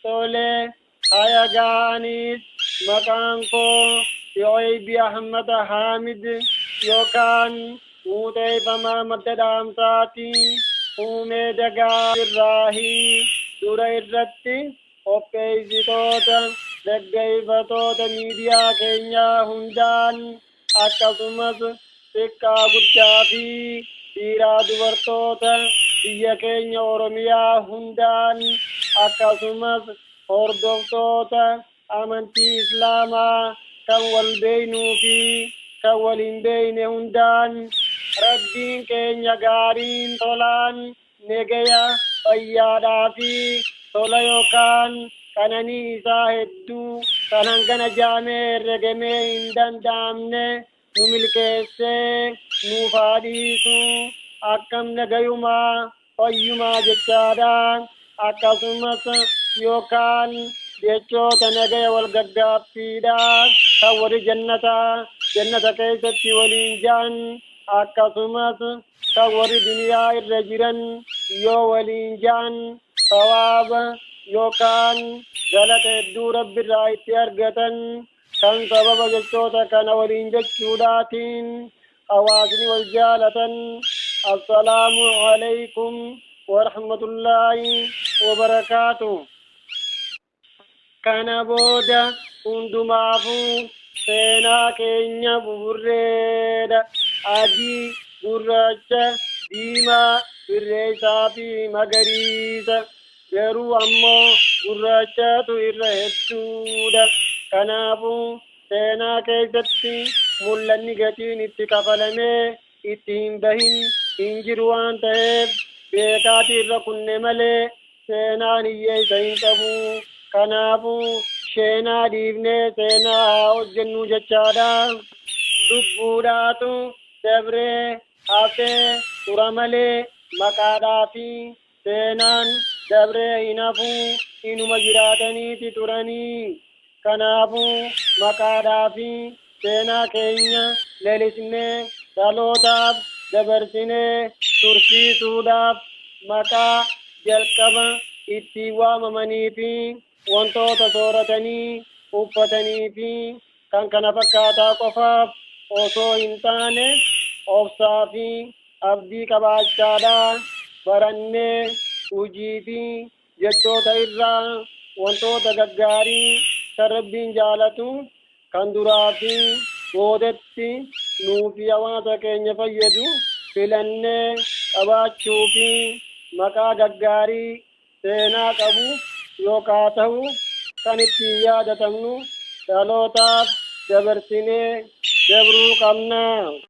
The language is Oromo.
tole haya gaanis maqaan koo Yoibi Ahmad Hamid yookaan muuxeeffamaa madda dhaamsaati uumee dagaa irraahi dura irratti qopheessitoota dhaggeeffatoota miidiyaa keenyaa hundaan akkasumas xiqqaa guddaa fi dhiiraa dubartoota biyya keenya Oromiyaa hundaan akkasumas hordoftoota amantii Islaamaa kan wal beeynuu fi kan wal hin beeyne hundaan rabbiin keenya gaariin tolaan negaya fayyaadhaa fi tola yookaan qananii isaa hedduu kan hangana jaamee herregamee hin danda'amne nu milkeessee nuuf haa dhiisu akkam nagayumaa fayyumaa jechaadha akkasumas yookaan jechoota nagaya wal gaggaaffiidha kan warri jannata keessatti waliin jaan akkasumas kan warri duniyaa irra jiran yoo waliin jaan sawaaba yookaan galata hedduu rabbiirraa itti argatan kan sababa jechoota kana waliin jechuudhaatiin hawaasni wal jaalatan assalaamu alaykum warahmatullaahi wabarakaatuh. Kana booda hundumaafuu seenaa keenya buburreedha adii gurraacha diimaa birreessaa fi magariisa garuu ammoo gurraachatu irra hedduudha. Kanaafuu seenaa keessatti mul'anni gatiin itti kafalamee itti hin bahin hin jiru waan ta'eef beekaati irra kunne malee seenaan hiyyeessa hin qabu. Kanaafuu seenaa dhiifnee seenaa haa hojjennu jechaadha. Lubbuudhaatu dabree hafee tura malee maqaadhaa fi seenaan dabree hin hafu inuma jiraataniiti turanii. Kanaafuu maqaadhaa fi seenaa keenya leellisnee dhalootaaf dabarsinee tursiisuudhaaf maqaa jalqaba itti waamamanii fi wantoota sooratanii uffatanii fi kan kana fakkaataa qofaaf osoo hin taane obsaa fi abdii qabaachaadha barannee hojii fi jechoota irraa wantoota gaggaarii kan rabbiin jaalatu kan duraa fi boodatti nuufi hawaasa keenya fayyadu filannee qabaachuu fi maqaa gaggaarii seenaa qabu yookaan ta'u kan ittiin yaadatamnu dhalootaaf dabarsinee dabruu qabna.